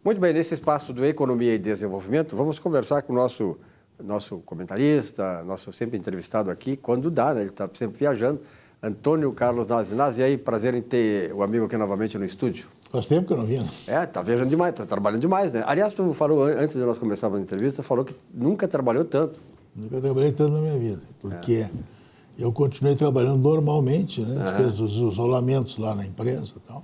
Muito bem, nesse espaço do Economia e Desenvolvimento, vamos conversar com o nosso comentarista, nosso sempre entrevistado aqui, quando dá, né? Ele está sempre viajando, Antônio Carlos Nazi. Nazi, e aí, prazer em ter o amigo aqui novamente no estúdio. Faz tempo que eu não vinha. Tá viajando demais, tá trabalhando demais, né? Aliás, tu falou, antes de nós começarmos a entrevista, falou que nunca trabalhou tanto. Nunca trabalhei tanto na minha vida, porque eu continuei trabalhando normalmente, né? Fez os isolamentos lá na empresa e tal.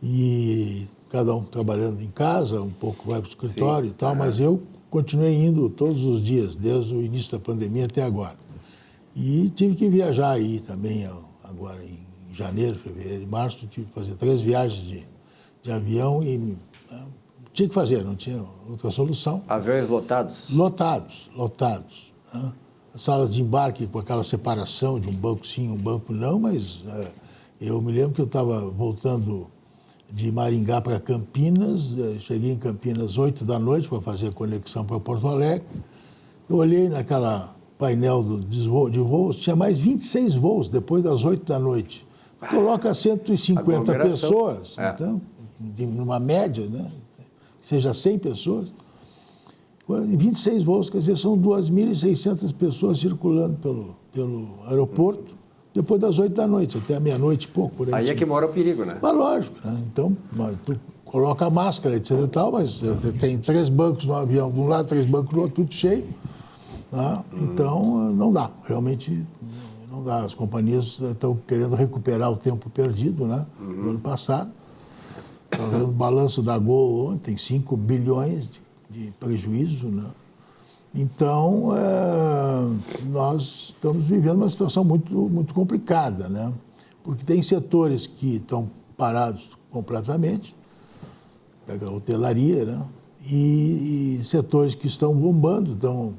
E cada um trabalhando em casa, um pouco vai para o escritório e tal, mas eu continuei indo todos os dias, desde o início da pandemia até agora. E tive que viajar aí também, agora em janeiro, fevereiro e março, tive que fazer 3 viagens de avião e tinha que fazer, não tinha outra solução. Aviões lotados? Lotados. Né? As salas de embarque com aquela separação de um banco sim, um banco não, mas eu me lembro que eu estava voltando de Maringá para Campinas, cheguei em Campinas 8 da noite para fazer a conexão para Porto Alegre. Eu olhei naquela painel de voos, tinha mais 26 voos depois das 8 da noite. Coloca 150 pessoas, então, numa média, né? Seja 100 pessoas. 26 voos, quer dizer, são 2.600 pessoas circulando pelo aeroporto depois das 8 da noite, até a meia-noite e pouco. Por aí é que mora o perigo, né? Mas lógico, né? Então, tu coloca a máscara, etc e tal, mas tem 3 bancos no avião, de um lado, 3 bancos do outro, tudo cheio. Né? Então, não dá, realmente não dá. As companhias estão querendo recuperar o tempo perdido, né? No ano passado. Estava vendo o balanço da Gol ontem, 5 bilhões de prejuízo, né? Então, nós estamos vivendo uma situação muito complicada, né? Porque tem setores que estão parados completamente, pega a hotelaria, né? E setores que estão bombando, estão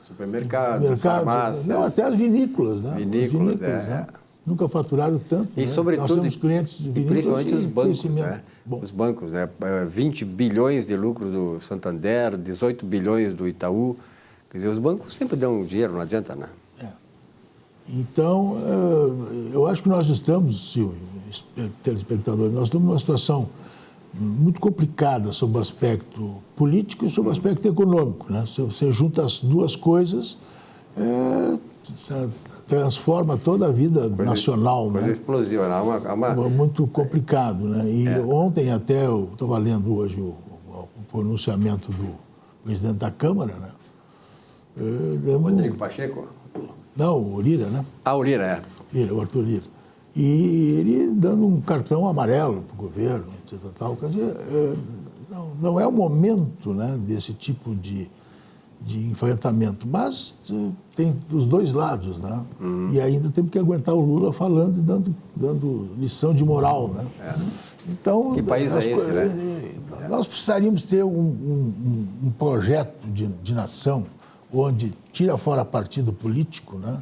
supermercados, farmácias. Não, até as vinícolas, né? Vinícolas, né? Nunca faturaram tanto. E, né? sobretudo, nós temos clientes de vinícolas principalmente os bancos, né? Bom. Os bancos, né? 20 bilhões de lucro do Santander, 18 bilhões do Itaú. Quer dizer, os bancos sempre dão dinheiro, não adianta, né? Então, eu acho que nós estamos, Silvio, telespectadores, nós estamos numa situação muito complicada sob o aspecto político e sob o aspecto econômico, né? Se você junta as duas coisas, transforma toda a vida nacional. Coisa né? explosiva, né? Muito complicado, né? E ontem até, eu estava lendo hoje o pronunciamento do presidente da Câmara, né? Rodrigo Pacheco? Não, o Lira, né? O Lira, Lira, o Arthur Lira. E ele dando um cartão amarelo para o governo, etc. Tal. Quer dizer, não é o momento, né, desse tipo de enfrentamento, mas tem dos dois lados, né? E ainda temos que aguentar o Lula falando e dando lição de moral, né? Então, que país é esse, né? Nós precisaríamos ter um projeto de nação onde tira fora partido político, né?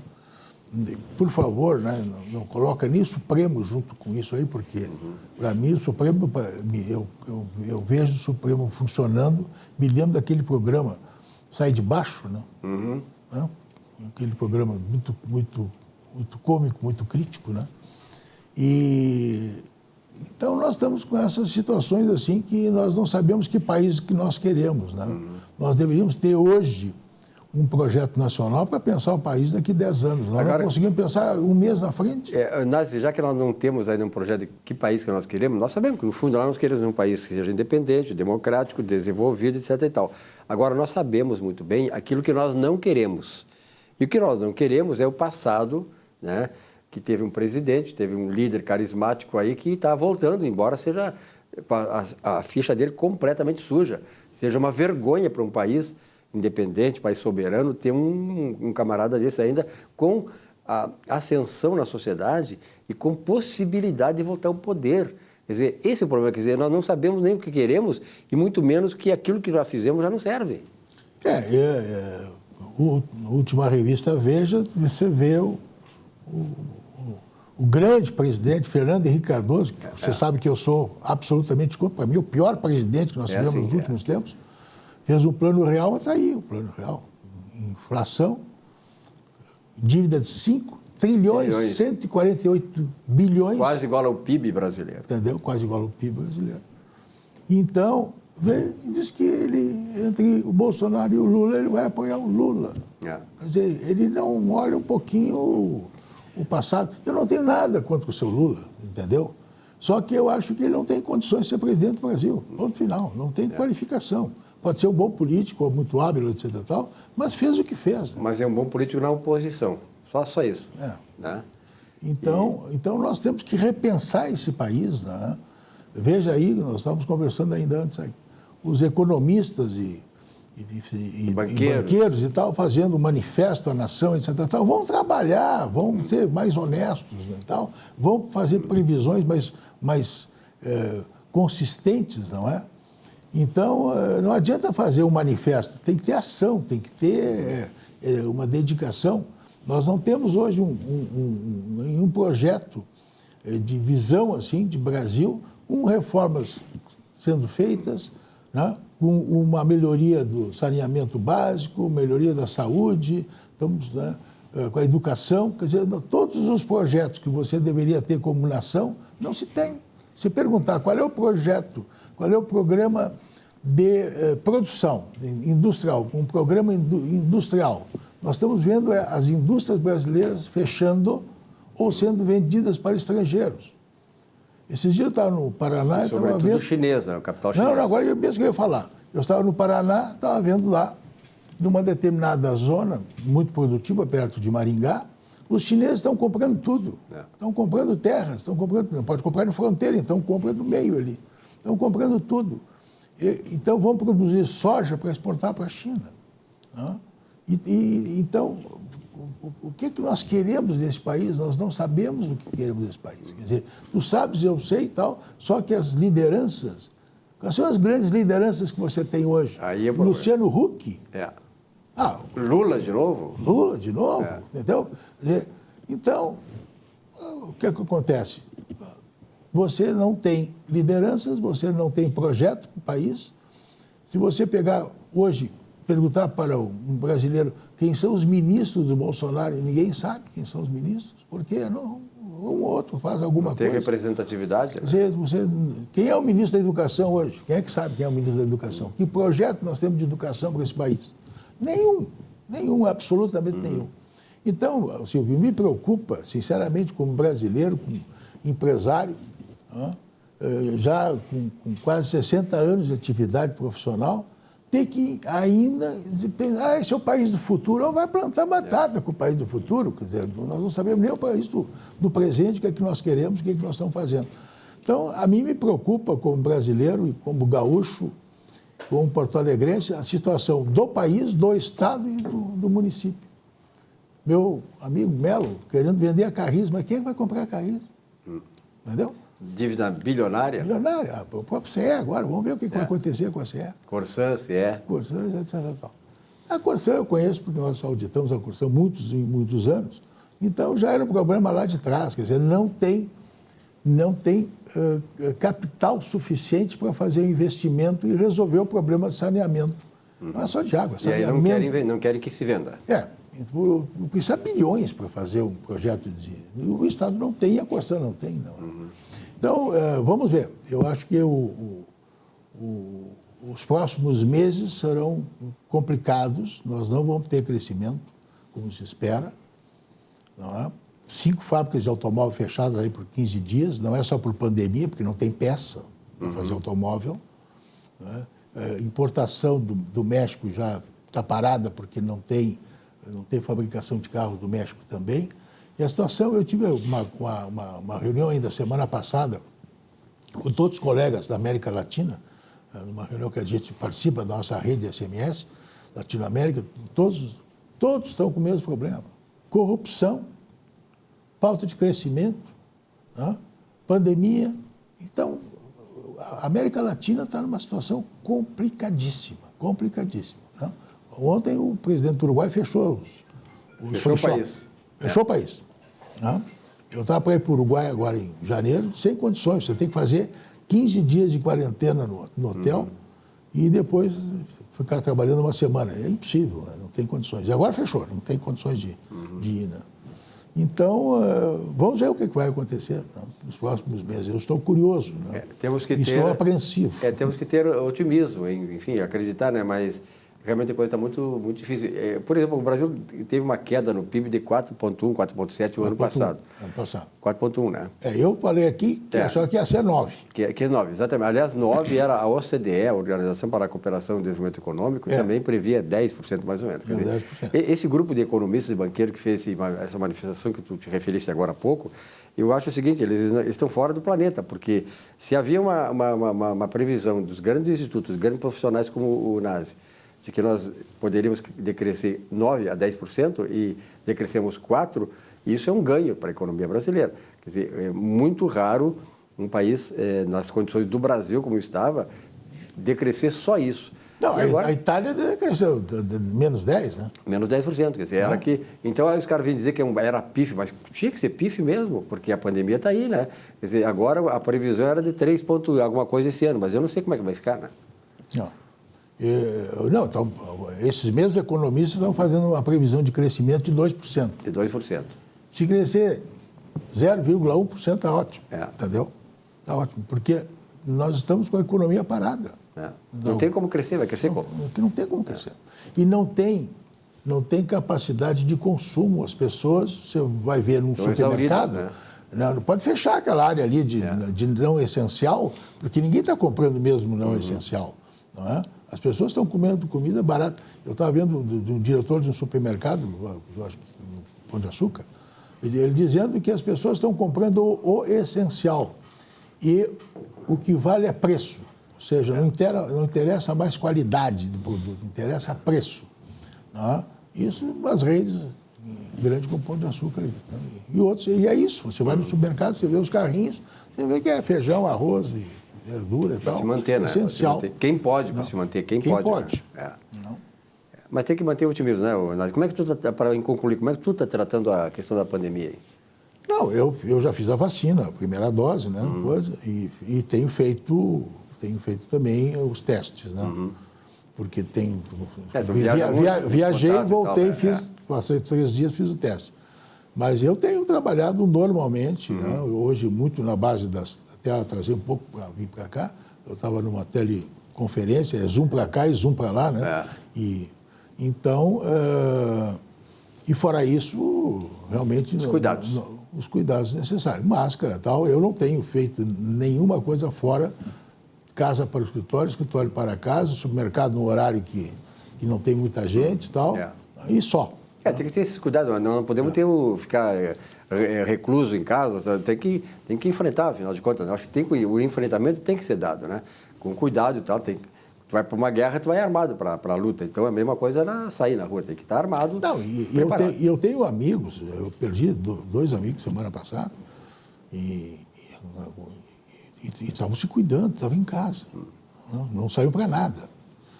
Por favor, né? Não coloca nem o Supremo junto com isso aí, porque para mim o Supremo, eu vejo o Supremo funcionando, me lembro daquele programa Sai de Baixo, né? Né? Aquele programa muito cômico, muito crítico, né? E então nós estamos com essas situações assim que nós não sabemos que país que nós queremos, né? Nós deveríamos ter hoje um projeto nacional para pensar o país daqui a 10 anos. Nós não conseguimos pensar um mês na frente. Já que nós não temos ainda um projeto de que país que nós queremos, nós sabemos que, no fundo, nós queremos um país que seja independente, democrático, desenvolvido, etc. e tal. Agora, nós sabemos muito bem aquilo que nós não queremos. E o que nós não queremos é o passado, né? Que teve um presidente, teve um líder carismático aí que está voltando, embora seja a ficha dele completamente suja. Seja uma vergonha para um país independente, país soberano, ter um camarada desse ainda com a ascensão na sociedade e com possibilidade de voltar ao poder. Quer dizer, esse é o problema. Quer dizer, nós não sabemos nem o que queremos e muito menos que aquilo que já fizemos já não serve. A última revista Veja, você vê o grande presidente, Fernando Henrique Cardoso, que você sabe que eu sou absolutamente contra, para mim, o pior presidente que nós tivemos nos últimos tempos. Fez um plano real, mas está aí o plano real. Inflação, dívida de 5 trilhões, 148 bilhões. Quase igual ao PIB brasileiro. Entendeu? Quase igual ao PIB brasileiro. Então, diz que entre o Bolsonaro e o Lula, ele vai apoiar o Lula. Quer dizer, ele não olha um pouquinho o passado. Eu não tenho nada contra o seu Lula, entendeu? Só que eu acho que ele não tem condições de ser presidente do Brasil. Ponto final. Não tem qualificação. Pode ser um bom político, muito hábil, etc. Tal, mas fez o que fez. Mas é um bom político na oposição. Só isso. Né? Então, nós temos que repensar esse país. Né? Veja aí, nós estávamos conversando ainda antes aí, os economistas e banqueiros e tal, fazendo um manifesto à nação, etc. Tal, vão trabalhar, vão ser mais honestos, né, tal, vão fazer previsões mais consistentes, não é? Então, não adianta fazer um manifesto, tem que ter ação, tem que ter uma dedicação. Nós não temos hoje um projeto de visão assim, de Brasil, com reformas sendo feitas, né? Com uma melhoria do saneamento básico, melhoria da saúde, estamos, né, com a educação. Quer dizer, todos os projetos que você deveria ter como nação, não se tem. Se perguntar qual é o projeto, qual é o programa de produção industrial, um programa industrial, nós estamos vendo as indústrias brasileiras fechando ou sendo vendidas para estrangeiros. Esses dias eu estava no Paraná e estava vendo... chinesa, o capital chinês. Não, agora eu mesmo que eu ia falar. Eu estava no Paraná, estava vendo lá, numa determinada zona, muito produtiva, perto de Maringá, os chineses estão comprando tudo. Estão comprando terras, estão comprando... Não pode comprar na fronteira, então compra no meio ali. Estão comprando tudo. Então vão produzir soja para exportar para a China. Né? Então, o que nós queremos nesse país? Nós não sabemos o que queremos nesse país. Quer dizer, tu sabes, eu sei e tal, só que as lideranças, quais são as grandes lideranças que você tem hoje? Aí Luciano Huck. Lula de novo? Lula de novo, entendeu? Quer dizer, então, o que acontece? Você não tem lideranças, você não tem projeto para o país. Se você pegar hoje, perguntar para um brasileiro quem são os ministros do Bolsonaro, ninguém sabe quem são os ministros, porque não, um ou outro faz alguma coisa. Tem representatividade? Quem é o ministro da Educação hoje? Quem é que sabe quem é o ministro da Educação? Que projeto nós temos de educação para esse país? Nenhum, absolutamente nenhum. Então, Silvio, me preocupa, sinceramente, como brasileiro, como empresário, já com quase 60 anos de atividade profissional, ter que ainda pensar, esse é o país do futuro, ou vai plantar batata com o país do futuro, quer dizer, nós não sabemos nem o país do presente, o que é que nós queremos, o que é que nós estamos fazendo. Então, a mim me preocupa, como brasileiro e como gaúcho, como porto-alegrense, a situação do país, do estado e do município. Meu amigo Melo, querendo vender a Carris, mas quem é que vai comprar a Carris? Entendeu? Dívida bilionária? Bilionária. O próprio CE agora, vamos ver o que vai acontecer com a CE. Corsã, CE. Corsã, etc. A Corsã eu conheço, porque nós auditamos a Corsã muitos anos, então já era um problema lá de trás, quer dizer, não tem capital suficiente para fazer o investimento e resolver o problema de saneamento. Não é só de água, saneamento. E aí não querem que se venda. Precisa bilhões para fazer um projeto de... O Estado não tem e a Corsã não tem, não. Então, vamos ver. Eu acho que os próximos meses serão complicados, nós não vamos ter crescimento, como se espera. Não é? 5 fábricas de automóvel fechadas aí por 15 dias, não é só por pandemia, porque não tem peça para fazer automóvel. Não é? Importação do México já está parada, porque não tem fabricação de carros do México também. E a situação, eu tive uma reunião ainda semana passada com todos os colegas da América Latina, numa reunião que a gente participa da nossa rede SMS, Latinoamérica, todos estão com o mesmo problema. Corrupção, falta de crescimento, né? Pandemia. Então, a América Latina está numa situação complicadíssima. Né? Ontem o presidente do Uruguai fechou o país. Fechou o país. Né? Eu estava para ir para o Uruguai agora em janeiro, sem condições. Você tem que fazer 15 dias de quarentena no hotel e depois ficar trabalhando uma semana. É impossível, né? Não tem condições. E agora fechou, não tem condições de ir. Né? Então, vamos ver o que vai acontecer, né, nos próximos meses. Eu estou curioso, né? Estou apreensivo. Temos que ter otimismo, enfim, acreditar, né? Mas realmente a coisa está muito, muito difícil. Por exemplo, o Brasil teve uma queda no PIB de 4,1, 4,7 o ano passado. Ano passado. 4,1, né? Eu falei aqui que achava que ia ser 9. Que é 9, exatamente. Aliás, 9 era a OCDE, a Organização para a Cooperação e Desenvolvimento Econômico, e também previa 10% mais ou menos. Quer dizer, 10%. Esse grupo de economistas e banqueiros que fez essa manifestação que tu te referiste agora há pouco, eu acho o seguinte, eles estão fora do planeta, porque se havia uma previsão dos grandes institutos, grandes profissionais como o NASE, de que nós poderíamos decrescer 9% a 10% e decrescemos 4%, isso é um ganho para a economia brasileira. Quer dizer, é muito raro um país, nas condições do Brasil como estava, decrescer só isso. Não, agora, a Itália decresceu menos 10%, né? Menos 10%, quer dizer, era que... Então, aí os caras vêm dizer que era PIF, mas tinha que ser PIF mesmo, porque a pandemia está aí, né? Quer dizer, agora a previsão era de 3 ponto alguma coisa esse ano, mas eu não sei como é que vai ficar, né? Não, então, esses mesmos economistas estão fazendo uma previsão de crescimento de 2%. De 2%. Se crescer 0,1% está ótimo, entendeu? Está ótimo, porque nós estamos com a economia parada. Não tem como crescer, vai crescer como? Não tem como crescer. E não tem capacidade de consumo. As pessoas, você vai ver num supermercado, não pode fechar aquela área ali de não essencial, porque ninguém está comprando mesmo não essencial, não é? As pessoas estão comendo comida barata. Eu estava vendo de um diretor de um supermercado, eu acho que no Pão de Açúcar, ele dizendo que as pessoas estão comprando o essencial e o que vale é preço. Ou seja, não interessa mais qualidade do produto, interessa preço. Não é? Isso nas redes grandes como Pão de Açúcar e outros. E é isso, você vai no supermercado, você vê os carrinhos, você vê que é feijão, arroz e verdura e tal. Se manter, né? Essencial. Quem pode se manter? Quem pode. Né? Mas tem que manter o otimismo, né, Nádio? Como é que tu está, para concluir, como é que tu está tratando a questão da pandemia aí? Não, eu já fiz a vacina, a primeira dose, né? E tenho feito também os testes, né? Porque tem... viajei, voltei, passei 3 dias, fiz o teste. Mas eu tenho trabalhado normalmente, né? Hoje muito na base até trazer um pouco para vir para cá, eu estava numa teleconferência, Zoom para cá e Zoom para lá, né? Então, e fora isso, realmente... Os cuidados necessários. Máscara e tal, eu não tenho feito nenhuma coisa fora, casa para o escritório para casa, supermercado no horário que não tem muita gente e tal, e só. Tem que ter esses cuidados, não podemos ficar recluso em casa, tem que enfrentar, afinal de contas. Acho que o enfrentamento tem que ser dado, né? Com cuidado e tal. Tu vai para uma guerra, tu vai armado para a luta. Então, a mesma coisa sair na rua, tem que estar armado. Não, e eu tenho amigos, eu perdi 2 amigos semana passada, e estavam se cuidando, estavam em casa, não saiu para nada.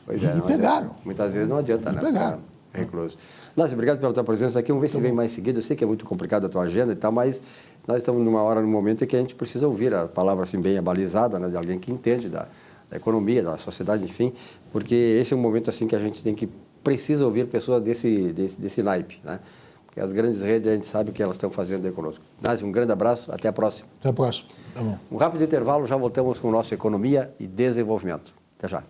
E pegaram. Muitas vezes não adianta, né? Pegaram. Recluso. Nácio, obrigado pela tua presença aqui. Vamos ver se vem mais seguido. Eu sei que é muito complicado a tua agenda e tal, mas nós estamos num momento em que a gente precisa ouvir a palavra assim bem abalizada, né, de alguém que entende da economia, da sociedade, enfim, porque esse é um momento assim que a gente precisa ouvir pessoas desse naipe, né? Porque as grandes redes, a gente sabe o que elas estão fazendo aí conosco. Nácio, um grande abraço, até a próxima. Até a próxima. Tá bom. Um rápido intervalo, já voltamos com o nosso Economia e Desenvolvimento. Até já.